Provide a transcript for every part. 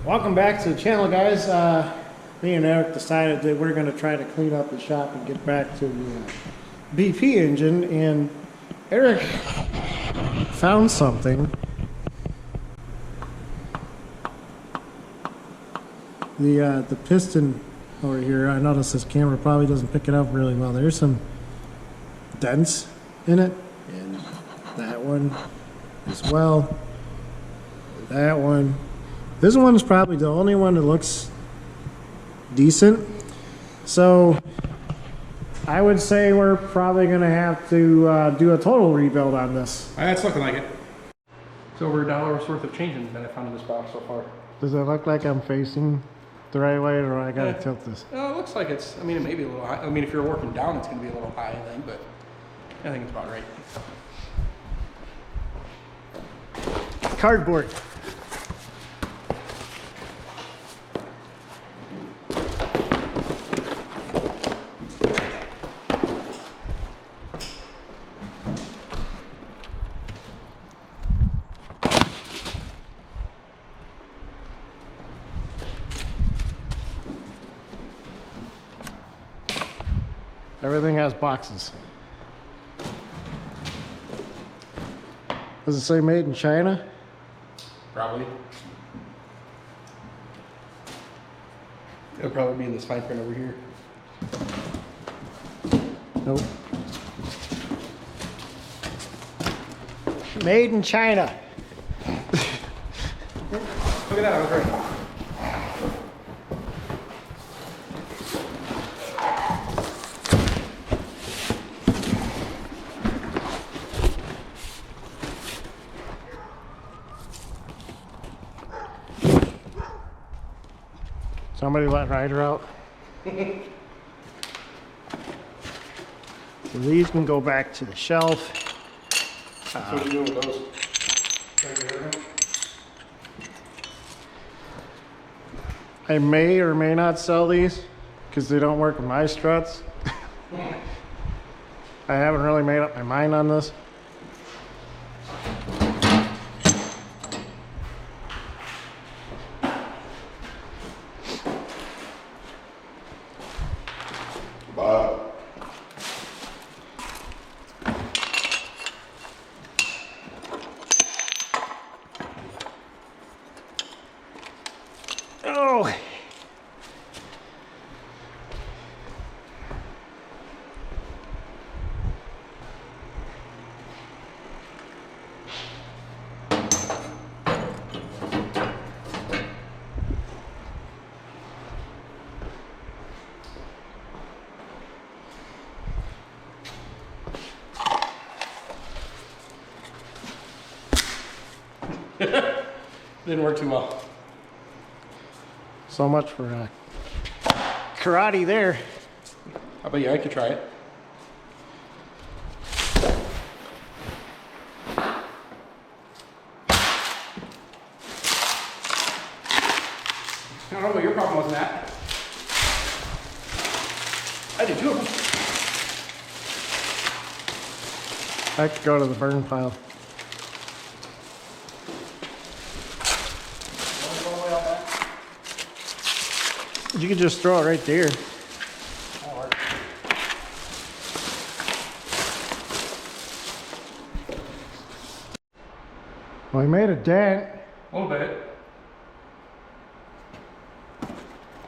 Welcome back to the channel, guys. Me and Eric decided that we're going to try to clean up the shop and get back to the BP engine, and Eric found something. The piston over here, I noticed this camera probably doesn't pick it up really well. There's some dents in it, and that one as well. That one. This one is probably the only one that looks decent. So I would say we're probably going to have to do a total rebuild on this. It's looking like it. It's over $1 worth of changing that I found in this box so far. Does it look like I'm facing the right way, or I got to tilt this? No, it looks like it's, I mean, it may be a little high. I mean, if you're working down, it's going to be a little high, I think, but I think it's about right. Cardboard. Everything has boxes. Does it say made in China? Probably. It'll probably be in this fine print over here. Nope. Made in China. Look at that, I was right. Somebody let Ryder out. So these can go back to the shelf. So what are you doing with those? I may or may not sell these because they don't work with my struts. I haven't really made up my mind on this. Oh. Didn't work too well. So much for karate there. How about you? I could try it. I don't know what your problem was, Matt. I did two of them. I could go to the burn pile. You could just throw it right there. Well, he made a dent. A little bit.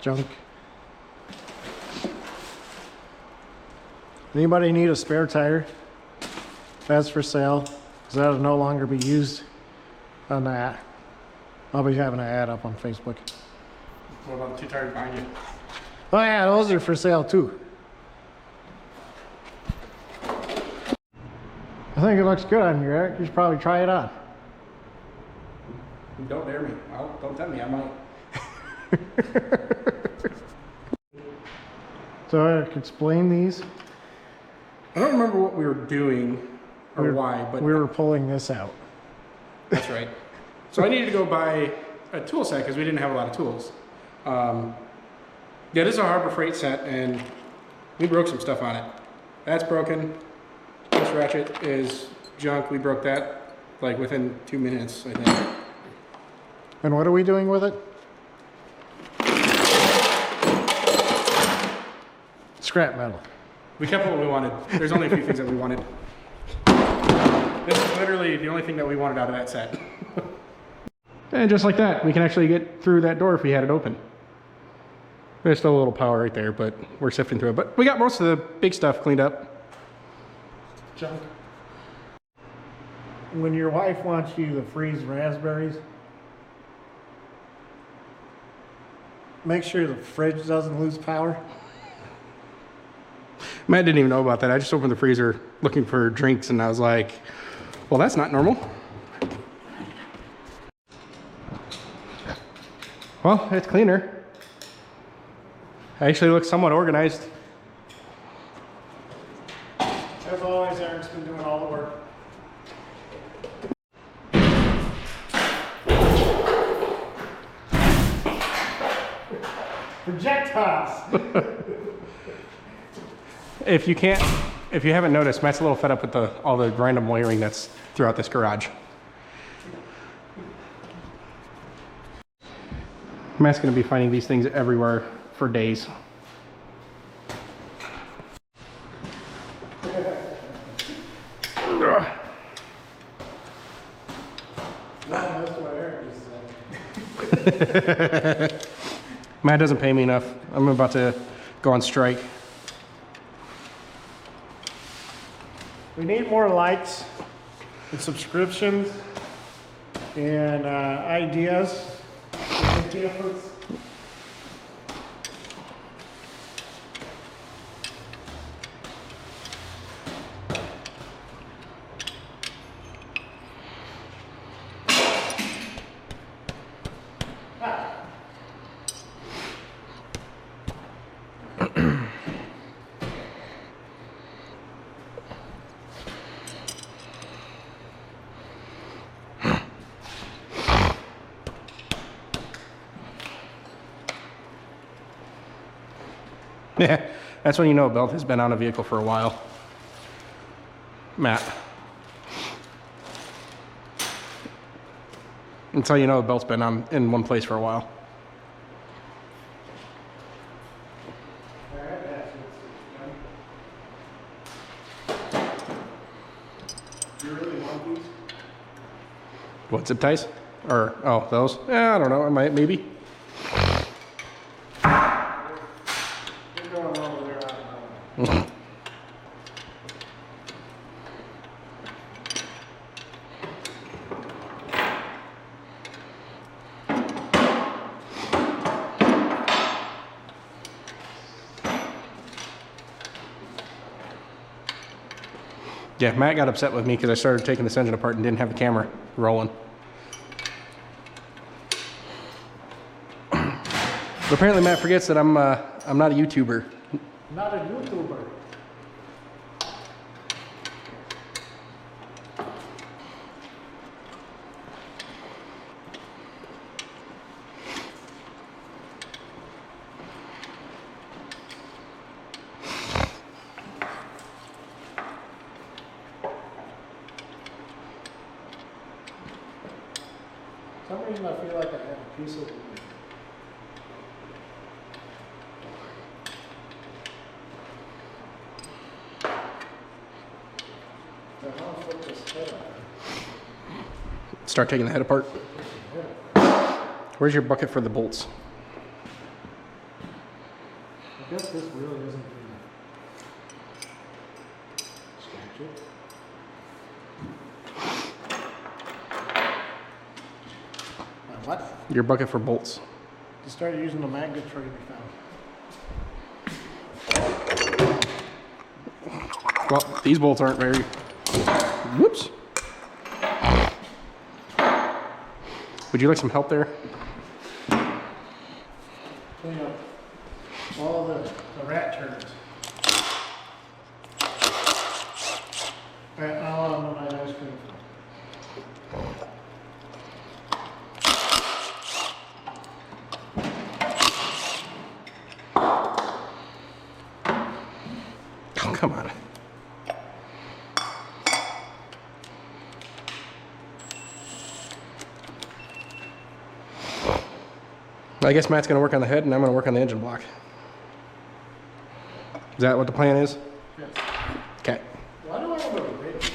Junk. Anybody need a spare tire? That's for sale, because that'll no longer be used on that. I'll be having an ad up on Facebook. What about the two tires behind you? Oh yeah, those are for sale too. I think it looks good on you, Eric. You should probably try it on. Don't dare me. Well, don't tempt me. I might. So Eric, explain these. I don't remember what we were doing or why, but we were pulling this out. that's right. So I needed to go buy a tool set because we didn't have a lot of tools. Yeah, this is a Harbor Freight set, and we broke some stuff on it. That's broken. This ratchet is junk. We broke that like within 2 minutes, I think. And what are we doing with it? scrap metal. We kept what we wanted. There's only a few things that we wanted. This is literally the only thing that we wanted out of that set. And just like that, we can actually get through that door if we had it open. There's still a little power right there, but we're sifting through it. But we got most of the big stuff cleaned up. Junk. When your wife wants you to freeze raspberries, make sure the fridge doesn't lose power. Matt didn't even know about that. I just opened the freezer looking for drinks and I was like, well, that's not normal. Well, it's cleaner. Actually looks somewhat organized. As always, Eric's been doing all the work. Projectiles! If you haven't noticed, Matt's a little fed up with all the random wiring that's throughout this garage. Matt's gonna be finding these things everywhere for days. Matt doesn't pay me enough. I'm about to go on strike. We need more likes and subscriptions and ideas. Yeah, that's when you know a belt has been on a vehicle for a while. Matt. That's how you know a belt's been on in one place for a while. You really want these? What, zip ties? Or, oh, those? Yeah, I don't know, I might, maybe. Yeah, Matt got upset with me because I started taking this engine apart and didn't have the camera rolling. But apparently Matt forgets that I'm not a YouTuber. Not a YouTuber. For some reason I feel like I have a piece of Start taking the head apart. Where's your bucket for the bolts? I guess this really isn't scratch it. What? Your bucket for bolts. Just started using the magnet tray we found. Well, these bolts aren't very... Whoops. Would you like some help there? Clean up all the rat turds. Alright, I'll have my ice cream. Oh, come on. I guess Matt's going to work on the head and I'm going to work on the engine block. Is that what the plan is? Yes. Okay. Why do I have a bridge?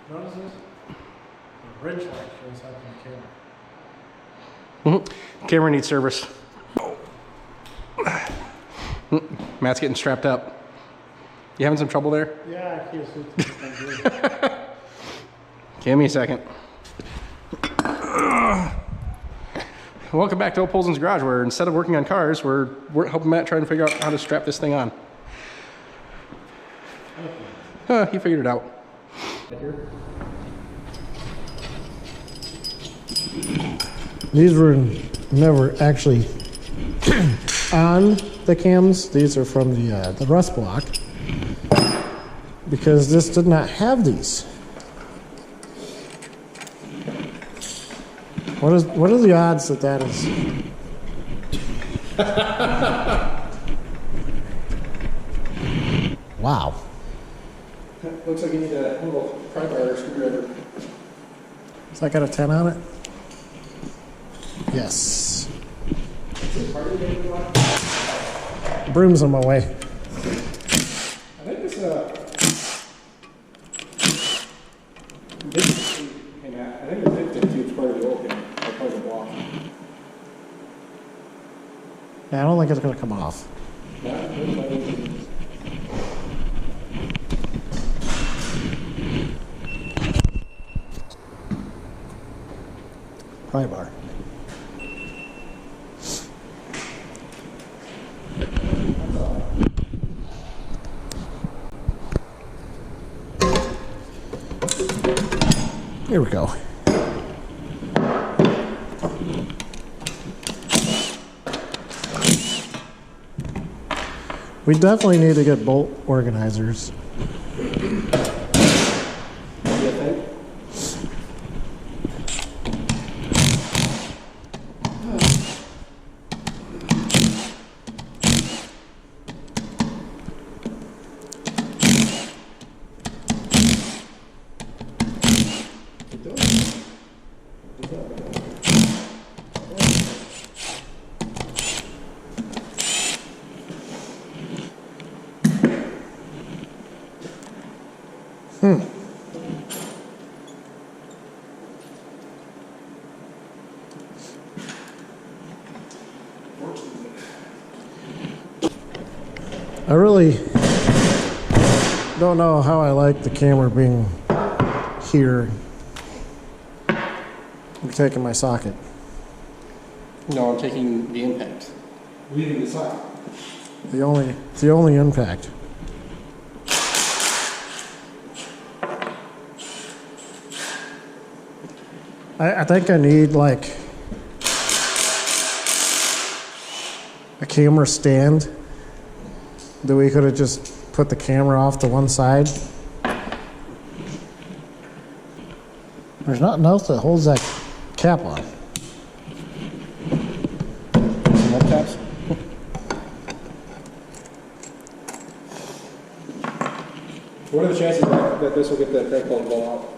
Notice this? The bridge light shows up in the camera. Camera needs service. Matt's getting strapped up. You having some trouble there? Yeah, I can't see. Give me a second. Welcome back to Opolson's Garage, where instead of working on cars, we're helping Matt try and figure out how to strap this thing on. He figured it out. These were never actually on the cams. These are from the rust block, because this did not have these. What are the odds that that is? Wow. Looks like you need a little pry bar or screwdriver. Has that got a 10 on it? Yes. Broom's on my way. I think this hey Matt, I think the 50 is part of the old thing, or part of the block. Yeah, I don't think it's going to come off. Pry bar. Here we go. We definitely need to get bolt organizers. I really don't know how I like the camera being here. I'm taking my socket. No, I'm taking the impact. Leaving the socket. The only impact. I think I need like a camera stand that we could have just put the camera off to one side. There's nothing else that holds that cap on. Some up caps? What are the chances that this will get the crank bolt blown out?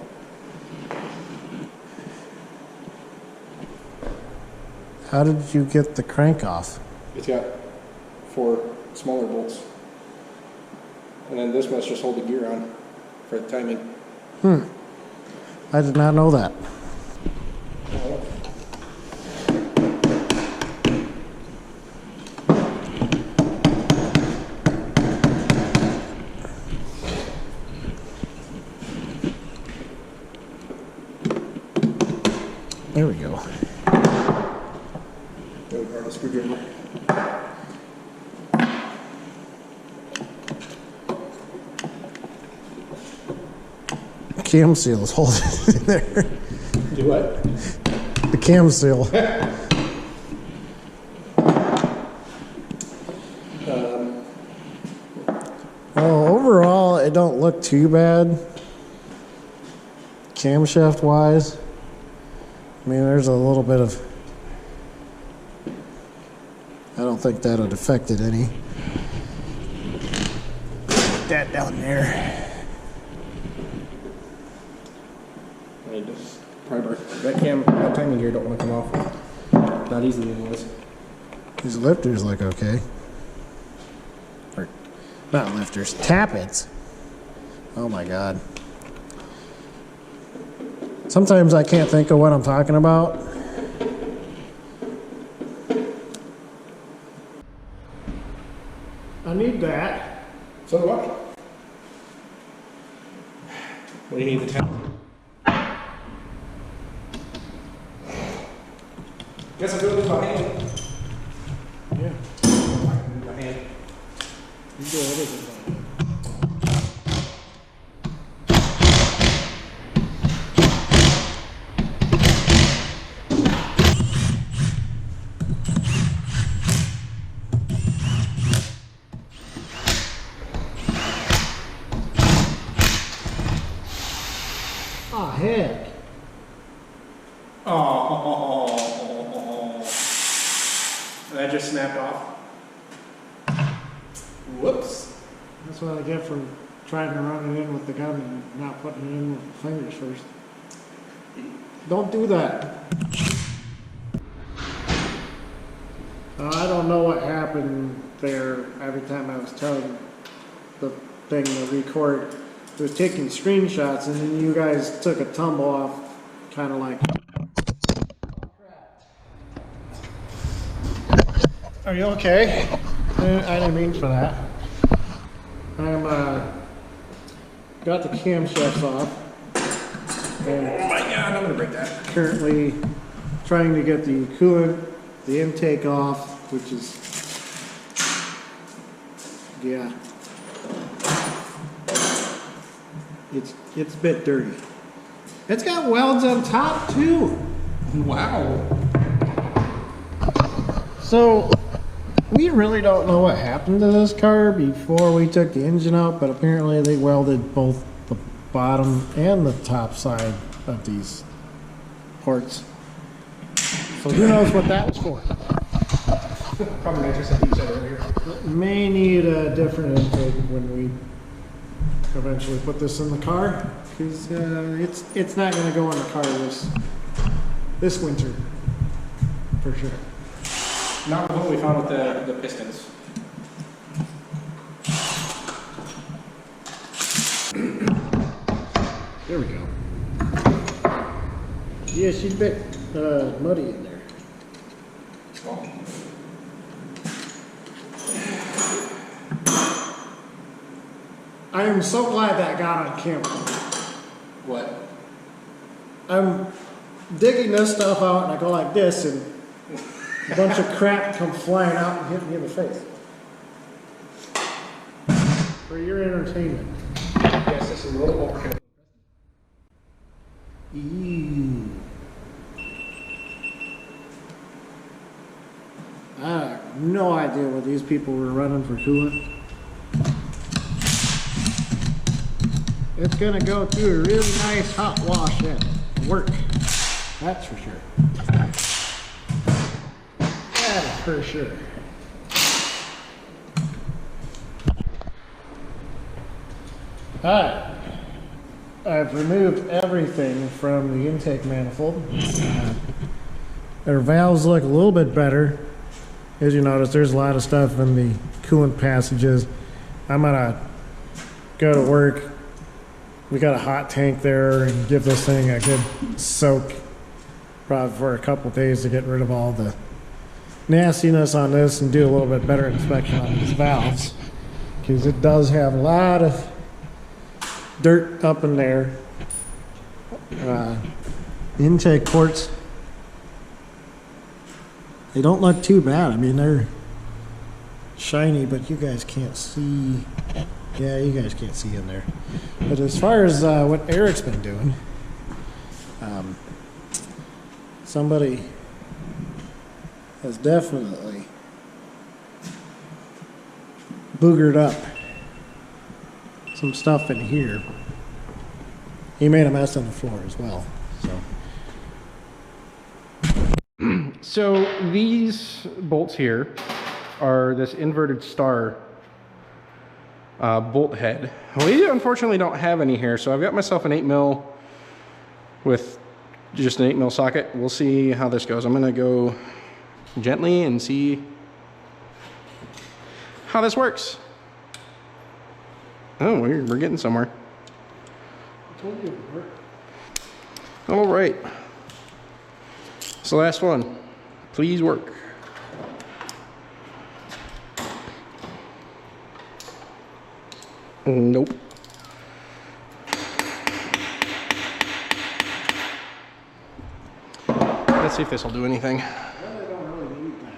How did you get the crank off? It's got 4 smaller bolts. And then this must just hold the gear on for the timing. I did not know that. There we go. Really hard to screwdriver. Cam seal is holding it in there. Do what? The cam seal. Well, overall, it don't look too bad. Camshaft wise. I mean, there's a little bit of... I don't think that would affect it any. Put that down there. Probably that timing gear don't want to come off. Not easily anyways. These lifters look okay. Or, not lifters, tappets. Oh my God. Sometimes I can't think of what I'm talking about. I need that. So do I. What do you need the tap? Guess I'll do it with my hand. Yeah. I can do it with my hand. You do everything. Oh, heck. Oh. That just snapped off. Whoops. That's what I get from trying to run it in with the gun and not putting it in with the fingers first. Don't do that. I don't know what happened there every time I was telling the thing to record. It was taking screenshots and then you guys took a tumble off, kind of like... Are you okay? I didn't mean for that. I'm got the camshafts off. And Oh my God, I'm gonna break that. currently trying to get the coolant, the intake off, which is, yeah. It's a bit dirty. It's got welds on top too. Wow. So we really don't know what happened to this car before we took the engine out, but apparently they welded both the bottom and the top side of these ports. So who knows what that was for. Probably nitrous at each other here. May need a different intake when we eventually put this in the car, because it's not going to go in the car this winter for sure. Not with what we found with the pistons. There we go. Yeah, she's a bit muddy in there. Oh. I am so glad that got on camera. What? I'm digging this stuff out and I go like this and a bunch of crap comes flying out and hit me in the face. For your entertainment. Yes, this is a little overkill. Ew. I have no idea what these people were running for coolant. It's gonna go through a really nice hot wash and work. That's for sure. That's for sure. Alright. I've removed everything from the intake manifold. Their valves look a little bit better. As you notice, there's a lot of stuff in the coolant passages. I'm gonna go to work. We got a hot tank there and give this thing a good soak probably for a couple days to get rid of all the nastiness on this and do a little bit better inspection on these valves, because it does have a lot of dirt up in there. Intake ports, they don't look too bad. I mean, they're shiny, but you guys can't see. Yeah, you guys can't see in there. But as far as what Eric's been doing, somebody has definitely boogered up some stuff in here. He made a mess on the floor as well. So these bolts here are this inverted star bolt head. We unfortunately don't have any here, so I've got myself an 8mm with just an 8mm socket. We'll see how this goes. I'm gonna go gently and see how this works. Oh, we're getting somewhere. I told you it would work. All right. It's the last one. Please work. Nope. Let's see if this will do anything. Well, they don't really need that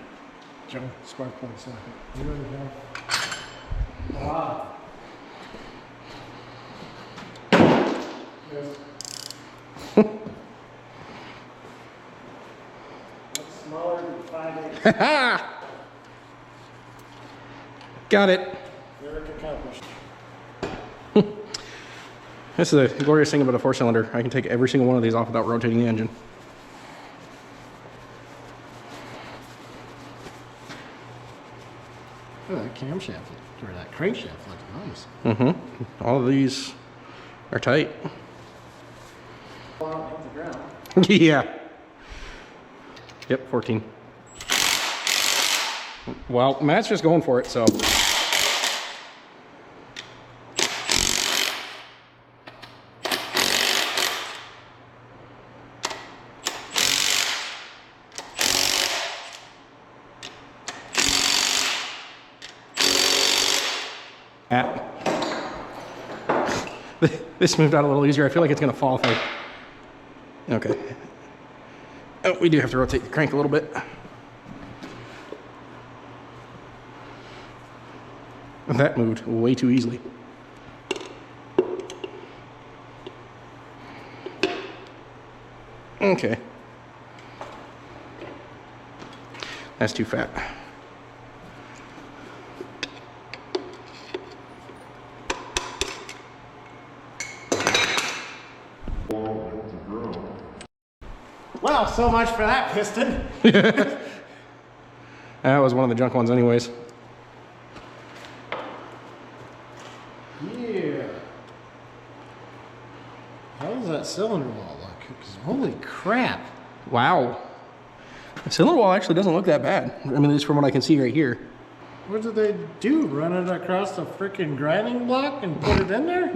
junk spark plug socket. You already have. Ah. Yes. That's smaller than 5/8. Got it. Eric accomplished. This is the glorious thing about a 4-cylinder. I can take every single one of these off without rotating the engine. Oh, that camshaft, or that crankshaft looks nice. Mm-hmm. All of these are tight. Fall out, hit the ground. Yeah. Yep, 14. Well, Matt's just going for it, so. This moved out a little easier. I feel like it's going to fall through. Okay. Oh, we do have to rotate the crank a little bit. That moved way too easily. Okay. That's too fat. Well, so much for that piston. That was one of the junk ones anyways. Yeah. How does that cylinder wall look? 'Cause holy crap. Wow. The cylinder wall actually doesn't look that bad. I mean, at least from what I can see right here. What did they do? Run it across the freaking grinding block and put it in there?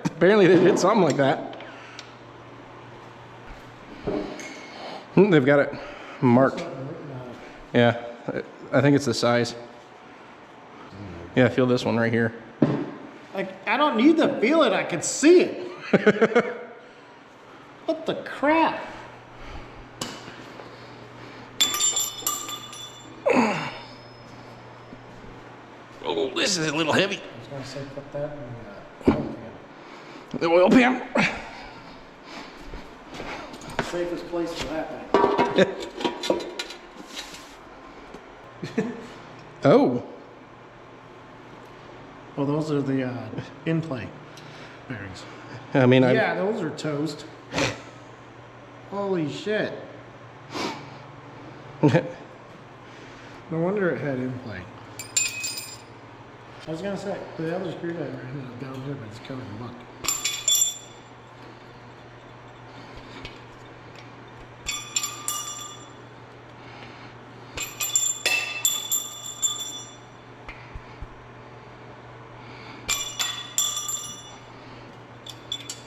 Apparently they did something like that. They've got it marked. Yeah, I think it's the size. Yeah, feel this one right here. Like, I don't need to feel it, I can see it. What the crap? Oh, this is a little heavy. I was gonna say put that in The oil pan. the safest place for that thing. Oh. Oh, those are the in-play bearings. I mean, Yeah, those are toast. Holy shit. No wonder it had in-play. I was gonna say, the other screwdriver ended up down here, but it's covered in muck.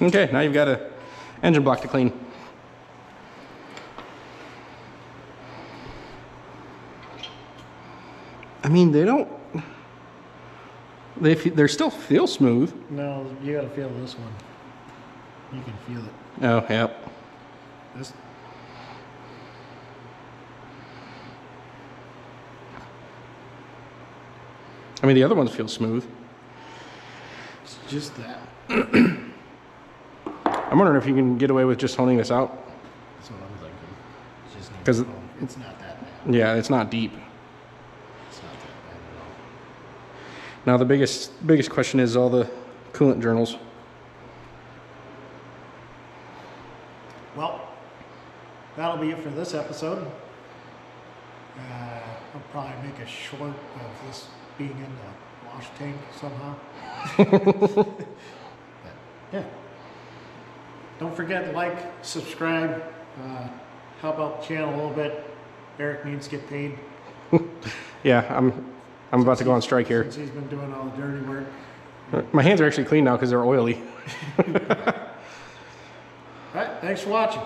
Okay, now you've got a engine block to clean. I mean, they don't. They still feel smooth. No, you gotta feel this one. You can feel it. Oh, yep. This. I mean, the other ones feel smooth. It's just that. I'm wondering if you can get away with just honing this out. That's what I'm thinking. It's just 'Cause it's not that bad. Yeah, it's not deep. It's not that bad at all. Now the biggest question is all the coolant journals. Well, that'll be it for this episode. I'll probably make a short of this being in the wash tank somehow. But, yeah. Don't forget to like, subscribe, help out the channel a little bit. Eric needs to get paid. Yeah, I'm about to go on strike here. Since he's been doing all the dirty work. My hands are actually clean now because they're oily. All right, thanks for watching.